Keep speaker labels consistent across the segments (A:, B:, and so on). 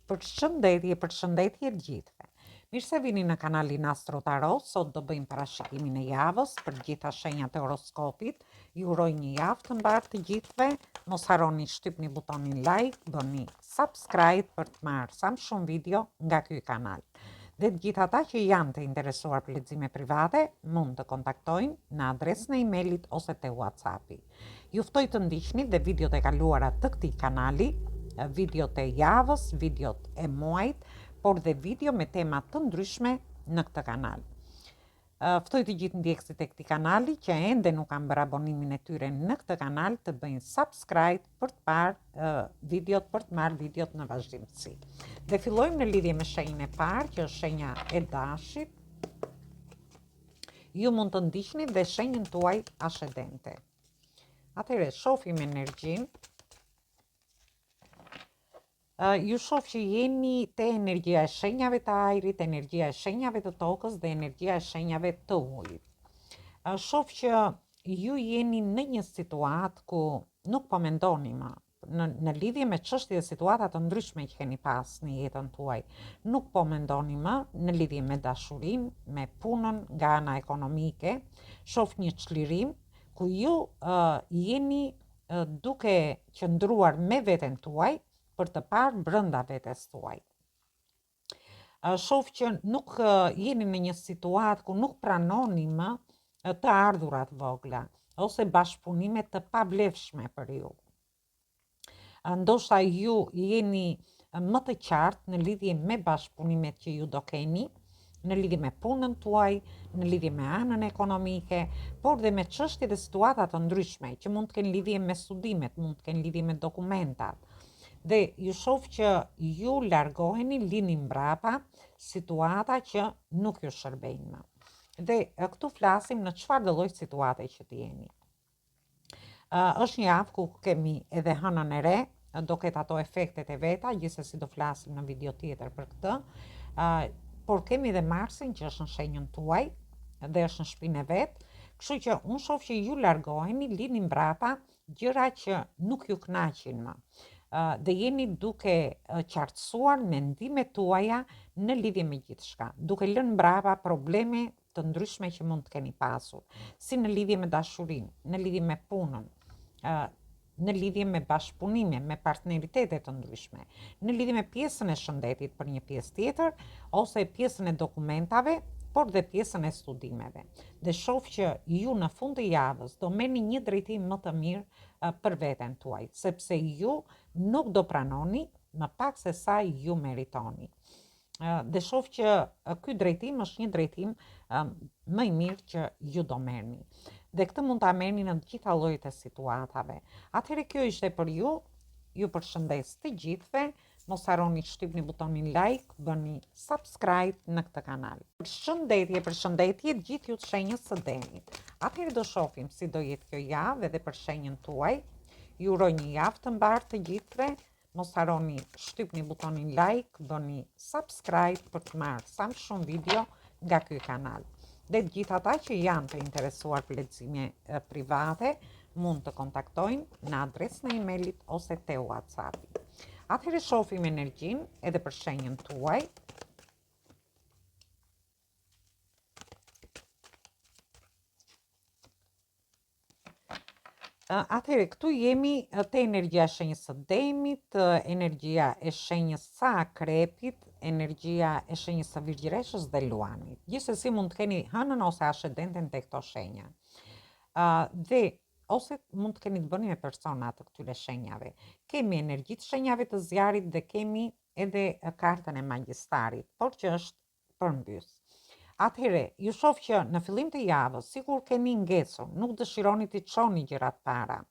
A: Përshëndetje të gjithëve. Mirë se vini në kanalin Astro Tarot. Sot do bëjmë parashikimin e javës për gjitha shenjat e horoskopit. Ju uroj një javë të mbarë të gjithëve. Mos harroni shtypni butonin like, bëni subscribe për të marrë sa më shumë video nga ky kanal. Dhe të gjithë ata që janë të interesuar për lexime private, mund të kontaktojnë në adresën e emailit ose te WhatsAppi. Ju ftoj të ndiqni dhe videot e kaluara të këtij kanali, videot e javës, videot e muajit, por dhe video me tema të ndryshme në këtë kanal. Ftoj të gjithë ndjekësit e këtij kanali që ende nuk kanë bërë abonimin e tyre në këtë kanal të bëjnë subscribe për të parë videot, për të marrë videot në vazhdimsi. Dhe fillojmë në lidhje me shenjën e parë, që është shenja e dashit. Ju mund të ndiqni dhe shenjën tuaj ascendente. Atëherë shohim energjinë. Ju shoh që jeni te energjia e shenjave të ajrit, energjia e shenjave të tokës dhe energjia e shenjave të ujit. Shoh që ju jeni në një situatë ku nuk po mendoni më në lidhje me çështje dhe situata të ndryshme që keni pas në jetën tuaj. Nuk po mendoni më në lidhje me dashurinë, me punën nga ana ekonomike. Shoh një çlirim ku ju jeni duke qëndruar me veten tuaj për të parë brenda vetes tuaj. Shoh që nuk jeni në një situatë ku nuk pranoni më të ardhurat vogla ose bashkëpunime të pavlefshme për ju. Ndoshta ju jeni më të qartë në lidhje me bashkëpunimet që ju do keni, në lidhje me punën tuaj, në lidhje me anën ekonomike, por dhe me çështje dhe situata të ndryshme që mund të kenë lidhje me studimet, mund të kenë lidhje me dokumentat. Dhe ju shoh që ju largoheni, lini mbrapa situata që nuk ju shërbejnë më. Dhe këtu flasim në çfarë lloj situate që të jeni. Është një javë ku kemi edhe hënën e re, do ketë ato efektet e veta, gjithsesi do flasim në video tjetër për këtë. Por kemi edhe Marsin që është në shenjën tuaj dhe është në shtëpinë e vet. Kështu që unë shoh që ju largoheni, lini mbrapa gjëra që nuk ju kënaqin më. Dhe jeni duke qartësuar mendimet tuaja në lidhje me gjithçka, duke lënë mbrapa probleme të ndryshme që mund të keni pasur, si në lidhje me dashurinë, në lidhje me punën, në lidhje me bashkëpunime, me partneritete të ndryshme, në lidhje me pjesën e shëndetit për një pjesë tjetër, ose pjesën e dokumentave, por dhe pjesën e studimeve. Dhe shoh që ju në fund të javës do merrni një drejtim më të mirë për veten tuaj, sepse ju nuk do pranoni më pak se sa ju meritoni. Dhe shoh që ky drejtim është një drejtim më i mirë që ju do merrni. Dhe këtë mund ta merrni në të gjitha llojet e situatave. Atëherë kjo ishte për ju. Ju përshëndes të gjithëve. Mos harroni shtypni butonin like, bëni subscribe në këtë kanal. Përshëndetje gjithë ju të shenjës së Denit. Atëherë do shohim si do jetë kjo javë edhe për shenjën tuaj. Ju uroj një javë të mbarë të gjithëve. Mos harroni shtypni butonin like, bëni subscribe për të marrë sa më shumë video nga ky kanal. Dhe të gjithë ata që janë të interesuar për lexime private, mund të kontaktojnë në adresën e emailit ose te WhatsAppi. Atëherë shohim energjinë edhe për shenjën tuaj. Atëherë këtu jemi te energjia e shenjës së Demit, energjia e shenjës së Akrepit, energjia e shenjës së Virgjëreshës dhe Luanit. Gjithsesi mund të keni hënën ose ascendenten te këto shenja. Dhe ose mund të keni të bëni me persona të këtyre shenjave. Kemi energjitë shenjave të zjarit dhe kemi edhe kartën e magjistarit, por që është përmbys. Atëherë, ju shoh që në fillim të javës, sikur keni ngecur, nuk dëshironi të çoni gjërat para.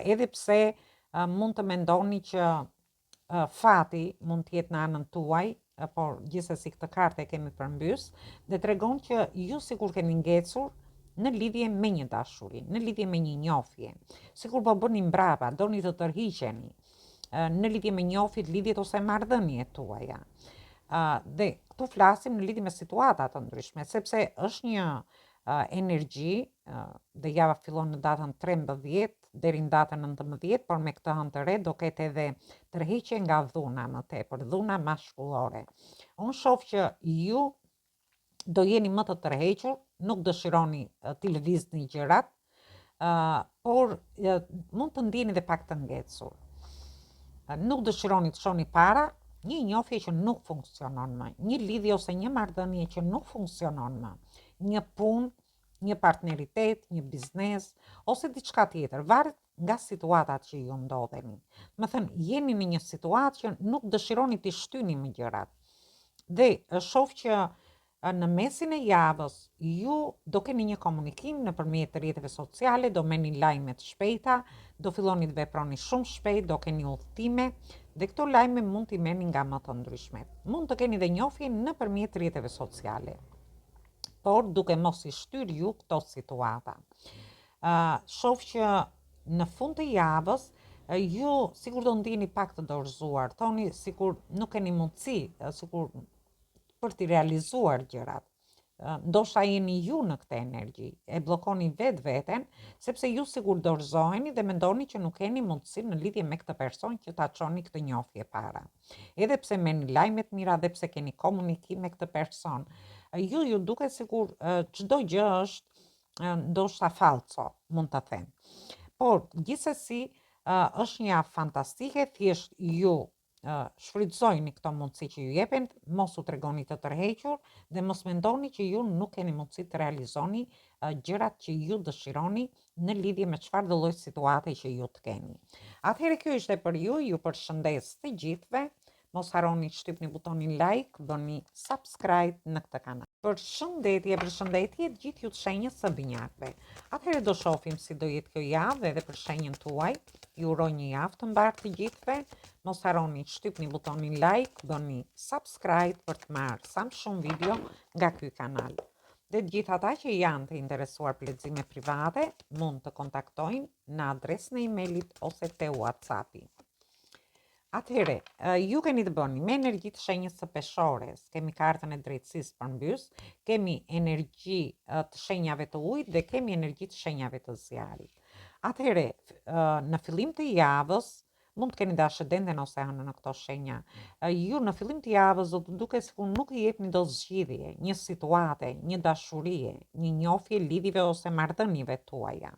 A: Edhe pse mund të mendoni që fati mund të jetë në anën tuaj, por gjithsesi këtë kartë e kemi përmbys dhe tregon që ju sikur keni ngecur në lidhje me një dashuri, në lidhje me një njohje. Sikur po bëni mbrapa, doni të tërhiqeni në lidhje me njohjet, lidhjet ose marrëdhëniet tuaja. Dhe këtu flasim në lidhje me situata të ndryshme, sepse është një energji dhe java fillon në datën 13 deri në datën 19, por me këtë hënë të re do ketë edhe tërheqje nga dhuna më tepër, dhuna mashkullore. Unë shoh që ju do jeni më të tërhequr, nuk dëshironi t'i lëvizni gjërat, por mund të ndjeni dhe pak të ngecur. Nuk dëshironi të shoni para, një njohje që nuk funksionon më, një lidhje ose një marrëdhënie që nuk funksionon më, një punë, një partneritet, një biznes ose diçka tjetër, varet nga situatat që ju ndodheni. Më thënë, jeni në një situatë që nuk dëshironi të shtyni më gjërat. Dhe shoh që në mesin e javës ju do keni një komunikim nëpërmjet rrjeteve sociale, do merrni lajme të shpejta, do filloni të veproni shumë shpejt, do keni udhëtime dhe këto lajme mund t'i merrni nga më të ndryshmet. Mund të keni dhe njohje nëpërmjet rrjeteve sociale, por duke mos i shtyr ju këto situata. Shoh që në fund të javës ju sikur do ndiheni pak të dorëzuar, thoni sikur nuk keni mundësi, sikur për t'i realizuar gjërat. Ndoshta jeni ju në këtë energji, e bllokoni veten, sepse ju sigur dorëzoheni dhe mendoni që nuk keni mundësi në lidhje me këtë person që ta çoni këtë njohje para. Edhe pse merrni lajme të mira dhe pse keni komunikim me këtë person, ju duket sikur çdo gjë është ndoshta falso, mund ta them. Por gjithsesi është një javë fantastike, thjesht ju shfrytëzojni këto mundësi që ju jepen, mos u tregoni të tërhequr dhe mos mendoni që ju nuk keni mundësi të realizoni gjërat që ju dëshironi në lidhje me çfarë do lloj situate që ju të keni. Atëherë kjo ishte për ju përshëndes të gjithëve. Mos harroni të shtypni butonin like, bëni subscribe në këtë kanal. Përshëndetje të gjithë ju të shenjës së binjakëve. Atëherë do shohim si do jetë kjo javë edhe për shenjën tuaj. Ju uroj një javë të mbarë të gjithëve. Mos harroni të shtypni butonin like, bëni subscribe për të marrë sa më shumë video nga ky kanal. Dhe të gjithë ata që janë të interesuar për lexime private, mund të kontaktojnë në adresën e emailit ose te WhatsAppi. Atëherë, ju keni të bëni me energji të shenjës së peshores, kemi kartën e drejtësisë përmbys, kemi energji të shenjave të ujit dhe kemi energji të shenjave të zjarit. Atëherë, në fillim të javës, mund të keni dhe ascendenten ose hënën në këto shenja. Ju në fillim të javës do të duket sikur nuk i jepni dot zgjidhje, një situate, një dashurie, një njohje lidhjeve ose marrëdhënieve tuaja.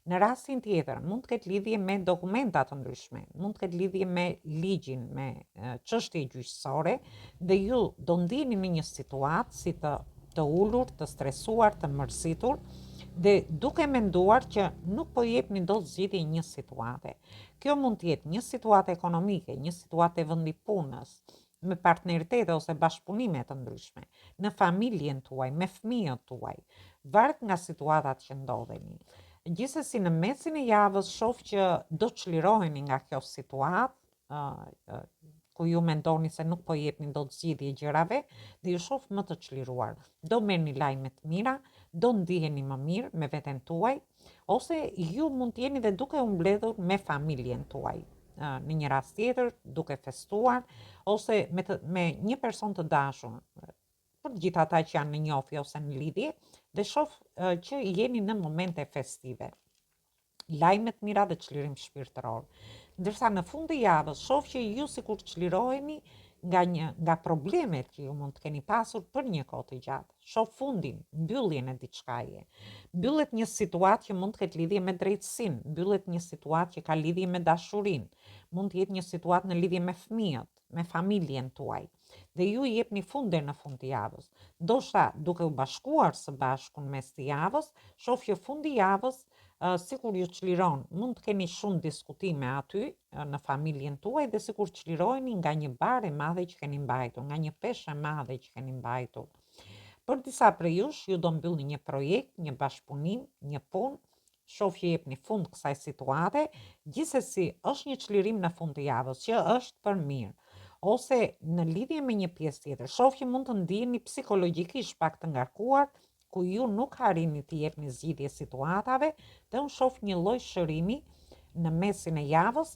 A: Në rastin tjetër, mund të ketë lidhje me dokumenta të ndryshme, mund të ketë lidhje me ligjin, me çështje gjyqësore dhe ju do ndiheni në një situatë si të ulur, të stresuar, të mërzitur dhe duke menduar që nuk po jepni dot zgjidhje një situate. Kjo mund të jetë një situatë ekonomike, një situatë e vendit punës, me partneritete ose bashkëpunime të ndryshme, në familjen tuaj, me fëmijët tuaj, varet nga situatat që ndodheni. Gjithsesi në mesin e javës shoh që do çliroheni nga kjo situatë, ku ju mendoni se nuk po jepni dot zgjidhje gjërave dhe ju shoh më të çliruar. Do merrni lajme të mira, do ndiheni më mirë me veten tuaj, ose ju mund të jeni dhe duke u mbledhur me familjen tuaj. Në një rast tjetër, duke festuar, ose me një person të dashur, për të gjithë ata që janë në njohje ose në lidhje, dhe shoh që jeni në momente festive. Lajme të mira dhe çlirim shpirtëror. Ndërsa në fund të javës shoh që ju sikur çliroheni nga problemet që ju mund të keni pasur për një kohë të gjatë. Shoh fundin, mbylljen e diçkaje. Mbyllet një situatë që mund të ketë lidhje me drejtësinë, mbyllet një situatë që ka lidhje me dashurinë, mund të jetë një situatë në lidhje me fëmijët, me familjen tuaj. Dhe ju i jepni fund deri në fund të javës. Ndoshta duke u bashkuar së bashku në mes të javës, shoh që fundi i javës sikur ju çliron, mund të keni shumë diskutime aty në familjen tuaj dhe sikur çliroheni nga një barë e madhe që keni mbajtur, nga një peshë e madhe që keni mbajtur. Për disa prej jush, ju do mbyllni një projekt, një bashkëpunim, një punë, shoh që jepni fund kësaj situate, gjithsesi është një çlirim në fund të javës që është për mirë. Ose në lidhje me një pjesë tjetër, shoh që mund të ndiheni psikologjikisht pak të ngarkuar, ku ju nuk harrini të jepni zgjidhje situatave, dhe unë shoh një lloj shërimi në mesin e javës,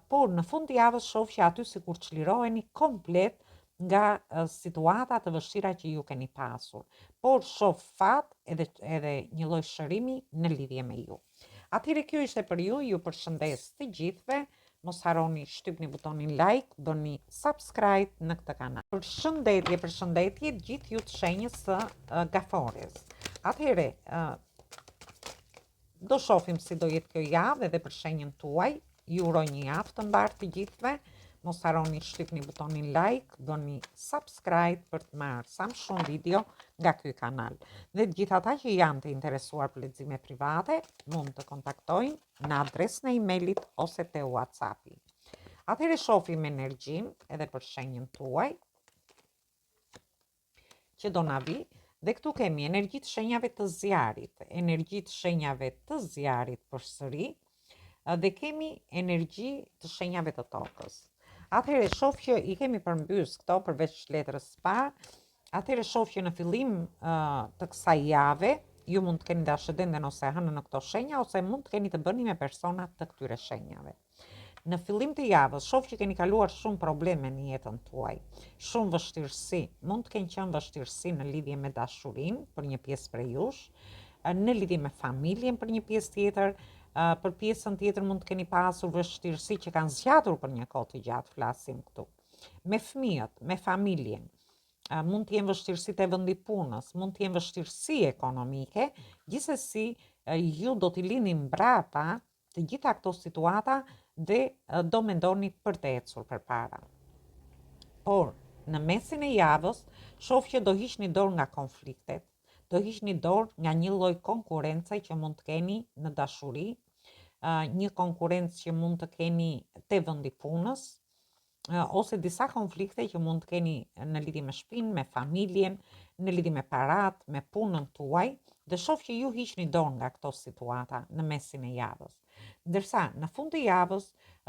A: por në fund të javës shoh që aty sikur çliroheni komplet nga situata të vështira që ju keni pasur. Por shoh fat edhe një lloj shërimi në lidhje me ju. Atëherë kjo ishte për ju, ju përshëndes të gjithëve. Mos harroni shtypni butonin like, bëni subscribe në këtë kanal. Përshëndetje gjithë ju të shenjës së Gafores. Atëherë, do shohim si do jetë kjo javë edhe për shenjën tuaj. Ju uroj një javë të mbarë të gjithëve. Mos harroni shtypni butonin like, bëni subscribe për të marrë sa më shumë video nga ky kanal. Dhe gjithë ata që janë të interesuar për lexime private, mund të kontaktojnë në adresën e emailit ose te WhatsAppi. Atëherë shohim energjinë edhe për shenjën tuaj që do na vi. Dhe këtu kemi energji të shenjave të zjarit, energji të shenjave të zjarit përsëri, dhe kemi energji të shenjave të tokës. Atëherë shoh që i kemi përmbys këto përveç letrës spa. Atëherë shoh që në fillim të kësaj jave ju mund të keni dashëdenden ose hënë në këto shenja, ose mund të keni të bëni me persona të këtyre shenjave. Në fillim të javës shoh që keni kaluar shumë probleme në jetën tuaj, shumë vështirësi, mund të kenë qenë vështirësi në lidhje me dashurinë për një pjesë prej jush, në lidhje me familjen për një pjesë tjetër. Për pjesën tjetër mund të keni pasur vështirësi që kanë zgjatur për një kohë të gjatë, flasim këtu. Me fëmijët, me familjen, mund të jenë vështirësi te vendi punës, mund të jenë vështirësi ekonomike, gjithsesi ju do t'i lini mbrapa të gjitha këto situata dhe do mendoni për të ecur përpara. Por në mesin e javës shoh që do hiqni dorë nga konfliktet, do hiqni dorë nga një lloj konkurrence që mund të keni në dashuri, një konkurrencë që mund të keni te vendi punës, ose disa konflikte që mund të keni në lidhje me shtëpinë, me familjen, në lidhje me parat, me punën tuaj, dhe shoh që ju hiqni dorë nga këto situata në mesin e javës. Ndërsa në fund të javës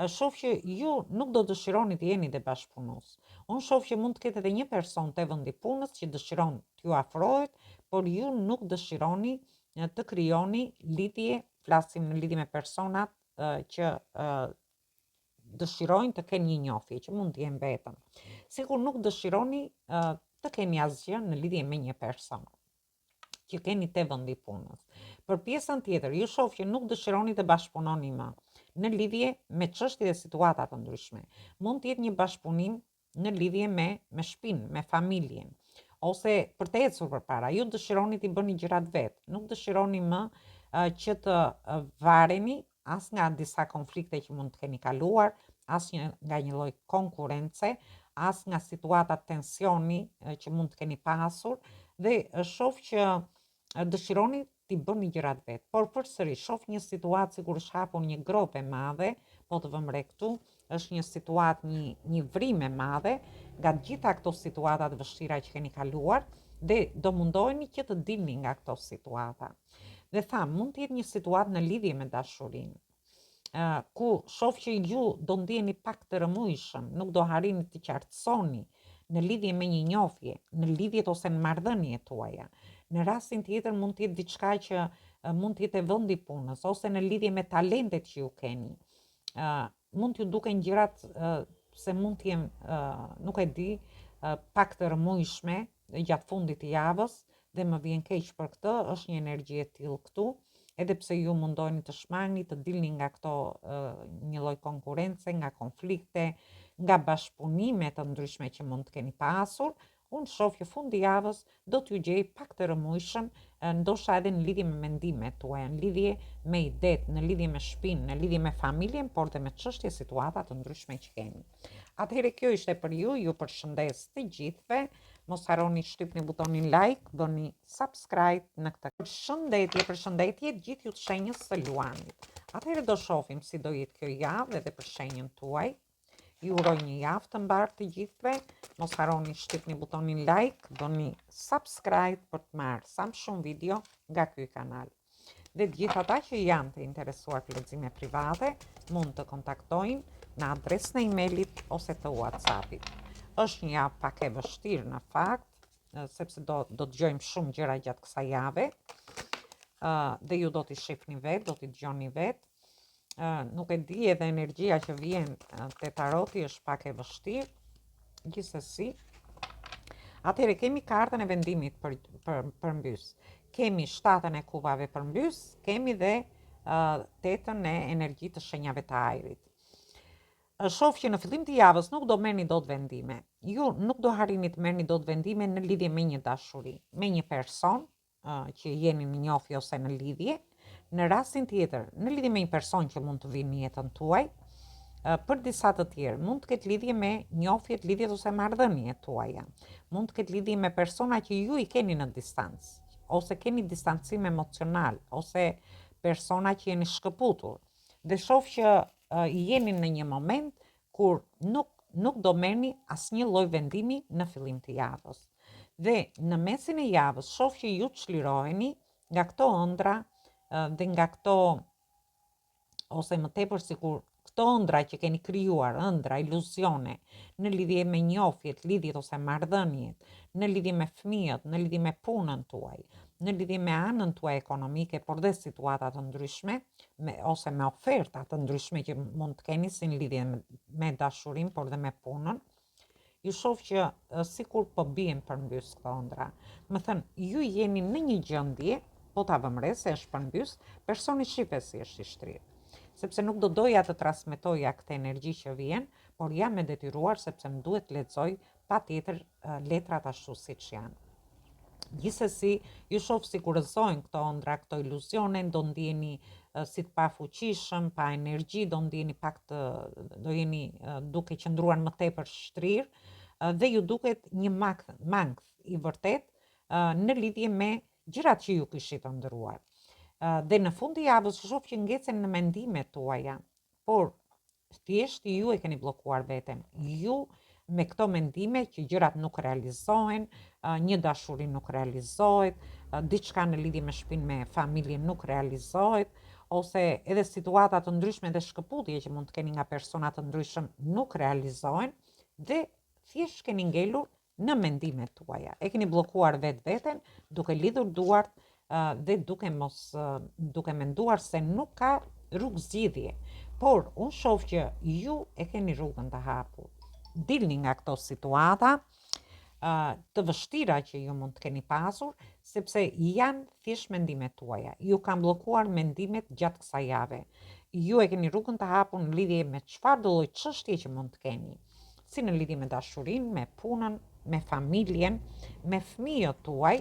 A: shoh që ju nuk do dëshironi të jeni dhe bashkëpunues. Unë shoh që mund të ketë edhe një person te vendi punës që dëshiron t'ju afrohet, por ju nuk dëshironi të krijoni lidhje, flasim në lidhje me personat që dëshirojnë të kenë një njohje, që mund të jenë vetëm. Sikur nuk dëshironi të keni asgjë në lidhje me një person që keni te vendi punës. Për pjesën tjetër, ju shoh që nuk dëshironi të bashkëpunoni më në lidhje me çështje dhe situata të ndryshme. Mund të jetë një bashkëpunim në lidhje me shtëpinë, me familjen, ose për të ecur përpara. Ju dëshironi t'i bëni gjërat vetë, nuk dëshironi më që të vareni as nga disa konflikte që mund të keni kaluar, as nga një lloj konkurrence, as nga situata tensioni që mund të keni pasur, dhe shoh që dëshironi t'i bëni gjërat vetë. Por përsëri shoh një situatë sikur është hapur një grope e madhe, po të vëmre këtu, është një situatë, një vrim e madhe nga gjitha këto situata të vështira që keni kaluar, dhe do mundoheni që të dilni nga këto situata. Dhe tham, mund të jetë një situatë në lidhje me dashurinë, ku shoh që ju do ndiheni pak të rëmujshëm, nuk do harrini të qartësoni në lidhje me një njohje, në lidhjet ose në marrëdhëniet tuaja. Në rastin tjetër mund të jetë diçka që mund të jetë e vendi punës, ose në lidhje me talentet që ju keni. Mund t'ju duken gjërat se mund të jenë, nuk e di, pak të rëmujshme gjatë fundit të javës, dhe më vjen keq për këtë, është një energji e tillë këtu, edhe pse ju mundoheni të shmangni, të dilni nga këto një lloj konkurrence, nga konflikte, nga bashkëpunime të ndryshme që mund të keni pasur. Unë shoh që fundi javës do t'ju gjej pak të rëmujshëm, ndoshta edhe në lidhje me mendimet tuaja, në lidhje me idetë, në lidhje me shtëpinë, në lidhje me familjen, por dhe me çështje situata të ndryshme që keni. Atëherë kjo ishte për ju përshëndes të gjithëve. Mos harroni shtypni butonin like, bëni subscribe në këtë. Përshëndetje gjithë ju të shenjës së Luanit. Atëherë do shohim si do jetë kjo javë edhe për shenjën tuaj. Ju uroj një javë të mbarë të gjithëve. Mos harroni shtypni butonin like, bëni subscribe për të marrë sa më shumë video nga ky kanal. Dhe gjithë ata që janë të interesuar për lexime private, mund të kontaktojnë në adresën e emailit ose të WhatsAppit. Është një javë pak e vështirë në fakt, sepse do dëgjojmë shumë gjëra gjatë kësaj jave, dhe ju do t'i shihni vetë, do t'i dëgjoni vetë. Nuk e di, edhe energjia që vjen te taroti është pak e vështirë, gjithsesi. Atëherë kemi kartën e vendimit përmbys, kemi shtatën e kupave përmbys, kemi dhe tetën e energji të shenjave të ajrit. Shoh që në fillim të javës nuk do merrni dot vendime. Ju nuk do harrini të merrni dot vendime në lidhje me një dashuri, me një person që jeni në njohje ose në lidhje. Në rastin tjetër, në lidhje me një person që mund të vinë në jetën tuaj, për disa të tjerë mund të ketë lidhje me njohjet, lidhjet ose marrëdhëniet tuaja. Mund të ketë lidhje me persona që ju i keni në distancë, ose keni distancim emocional, ose persona që jeni shkëputur. Dhe shoh që jeni në një moment kur nuk do merrni asnjë lloj vendimi në fillim të javës. Dhe në mesin e javës shoh që ju çliroheni nga këto ëndra dhe nga këto, ose më tepër sikur këto ëndra që keni krijuar, ëndra, iluzione, në lidhje me njohjet, lidhjet ose marrëdhëniet, në lidhje me fëmijët, në lidhje me punën tuaj, në lidhje me anën tuaj ekonomike, por dhe situata të ndryshme, ose me oferta të ndryshme që mund të keni si në lidhje me dashurin, por dhe me punën, ju shoh që sikur po bien përmbys këto ëndra. Më thënë, ju jeni në një gjendje, po ta vëmre se është përmbys, personi shipe si është i shtrirë. Sepse nuk do doja të transmetoja këtë energji që vjen, por jam e detyruar sepse më duhet lexoj patjetër letrat ashtu siç janë. Gjithsesi, ju shoh si kur rrëzojnë këto ëndra, këto iluzione, do ndjeni si të pafuqishëm, pa energji, do ndjeni do jeni duke qëndruar më tepër shtrirë dhe ju duket një mangth i vërtet në lidhje me gjërat që ju kishit ëndruar. Dhe në fund të javës shoh që ngecen në mendimet tuaja, por thjesht ju e keni bllokuar veten. Ju me këto mendime që gjërat nuk realizohen, një dashuri nuk realizohet, diçka në lidhje me shtëpinë, me familjen nuk realizohet, ose edhe situata të ndryshme dhe shkëputje që mund të keni nga persona të ndryshëm nuk realizohen, dhe thjesht keni ngelur në mendimet tuaja. E keni bllokuar veten duke lidhur duart dhe duke menduar se nuk ka rrugë zgjidhje. Por unë shoh që ju e keni rrugën të hapur. Dilni nga këto situata të vështira që ju mund të keni pasur, sepse janë thjesht mendimet tuaja. Ju kanë bllokuar mendimet gjatë kësaj jave. Ju e keni rrugën të hapur në lidhje me çfarë do lloj çështje që mund të keni, si në lidhje me dashurinë, me punën, me familjen, me fëmijët tuaj,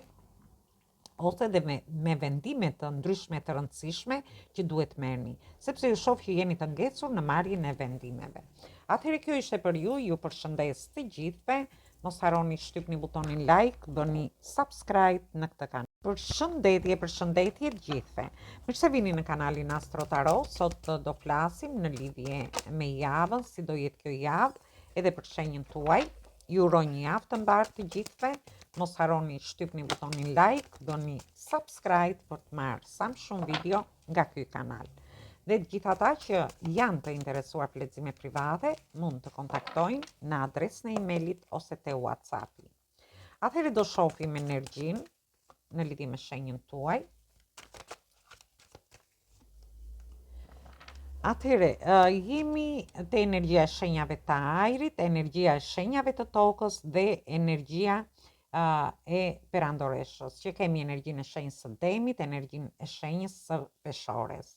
A: ose dhe me vendime të ndryshme të rëndësishme që duhet merrni, sepse ju shoh që jeni të ngecur në marrjen e vendimeve. Atëherë kjo ishte për ju, ju përshëndes të gjithëve, mos harroni shtypni butonin like, bëni subscribe në këtë kanal. Përshëndetje të gjithëve. Mirë se vini në kanalin Astro Tarot. Sot do flasim në lidhje me javën, si do jetë kjo javë, edhe për shenjën tuaj. Ju uroj një javë të mbarë të gjithëve. Mos harroni shtypni butonin like, bëni subscribe për të marrë sa më shumë video nga ky kanal. Dhe të gjithë ata që janë të interesuar për lexime private, mund të kontaktojnë në adresën e emailit ose te WhatsAppi. Atëherë do shohim energjinë në lidhje me shenjën tuaj. Atëherë, jemi te energjia e shenjave të ajrit, energjia e shenjave të tokës dhe energjia e perandoreshës, që kemi energjinë e shenjës së demit, energjinë e shenjës së peshores.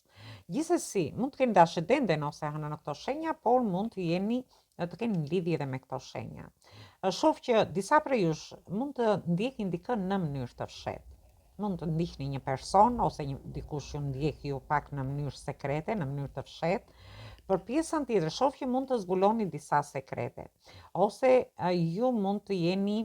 A: Gjithsesi, mund të keni dashëdenden ose hënë në këto shenja, por mund të keni lidhje edhe me këto shenja. Shoh që disa prej jush mund të ndjekin dikën në mënyrë të fshehtë. Mund të ndiqni një person ose dikush ju ndjek ju pak në mënyrë sekrete, në mënyrë të fshehtë. Për pjesën tjetër, shoh që mund të zbuloni disa sekrete, ose ju mund të jeni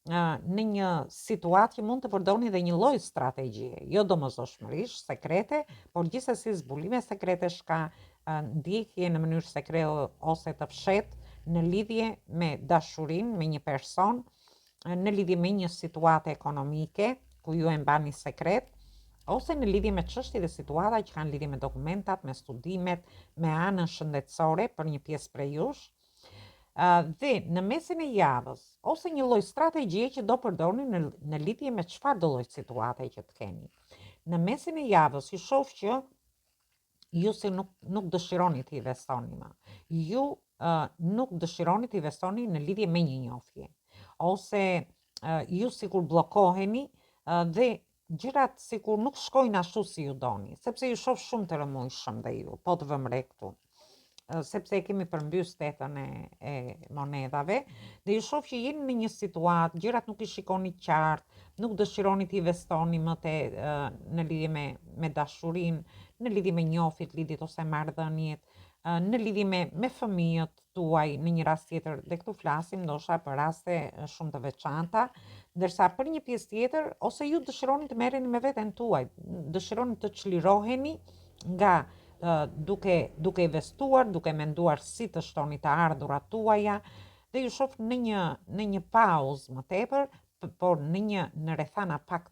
A: në një situatë që mund të përdorni dhe një lloj strategjie, jo domosdoshmërisht sekrete, por gjithsesi zbulime sekretesh, ka ndjekje në mënyrë sekrete ose të fshehtë në lidhje me dashurinë me një person, në lidhje me një situatë ekonomike ku ju e mbani sekret, ose në lidhje me çështje dhe situata që kanë lidhje me dokumentat, me studimet, me anën shëndetësore për një pjesë prej jush. Dhe në mesin e javës, ose një lloj strategjie që do përdorni në lidhje me çfarë do lloj situate që të keni. Në mesin e javës ju shoh që ju si nuk dëshironi të investoni më. Ju nuk dëshironi të investoni në lidhje me një njohje. Ose ju sikur bllokoheni dhe gjërat sikur nuk shkojnë ashtu si ju doni, sepse ju shoh shumë të rëmujshëm dhe ju, po të vëmre këtu. Sepse e kemi përmbys tetën e monedhave, dhe ju shoh që jeni në një situatë, gjërat nuk i shikoni qartë, nuk dëshironi të investoni më në lidhje me dashurinë, në lidhje me njofit, lidhjet ose marrëdhëniet, në lidhje me fëmijët tuaj në një rast tjetër, dhe këtu flasim ndoshta për raste shumë të veçanta, ndërsa për një pjesë tjetër, ose ju dëshironi të merreni me veten tuaj, dëshironi të çliroheni nga duke investuar, duke menduar si të shtoni të ardhurat tuaja, dhe ju shoh në një pauzë më tepër, por në rrethana pak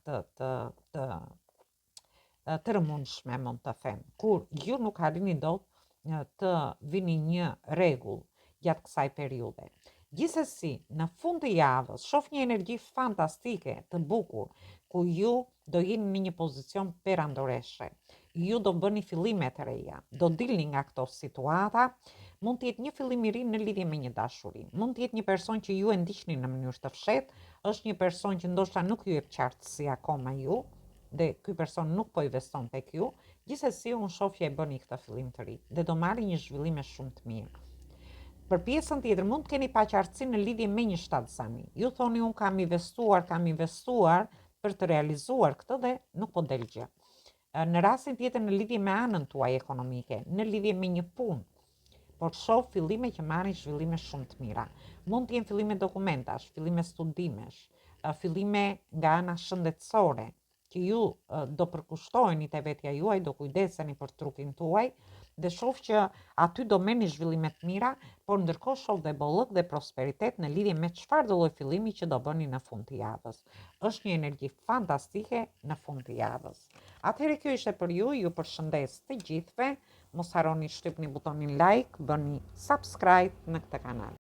A: të rëmundshme, mund të them, kur ju nuk arrini dot të vini një rregull gjatë kësaj periudhe. Gjithsesi, në fund të javës shoh një energji fantastike, të bukur, ku ju do jeni në një pozicion perandoreshe. Ju do bëni fillime të reja, do dilni nga këto situata, mund të jetë një fillim i ri në lidhje me një dashuri. Mund të jetë një person që ju e ndiqni në mënyrë të fshehtë, është një person që ndoshta nuk ju jep qartësi akoma ju, dhe ky person nuk po investon tek ju. Gjithsesi, unë shoh që e bëni këtë fillim të ri dhe do marrë një zhvillim shumë të mirë. Për pjesën tjetër, mund të keni paqartësi në lidhje me një shtatzani. Ju thoni unë kam investuar për të realizuar këtë dhe nuk po del gjë. Në rastin tjetër, në lidhje me anën tuaj ekonomike, në lidhje me një punë, por shoh fillime që marrin zhvillime shumë të mira. Mund të jenë fillime dokumentash, fillime studimesh, fillime nga ana shëndetësore, që ju do përkushtoheni te vetja juaj, do kujdeseni për trupin tuaj, dhe shoh që aty do merrni zhvillime të mira, por ndërkohë shoh dhe bollëk dhe prosperitet në lidhje me çfarë do lloj fillimi që do bëni në fund të javës. Është një energji fantastike në fund të javës. Atëherë kjo ishte për ju përshëndes të gjithëve, mos harroni shtypni butonin like, bëni subscribe në këtë kanal.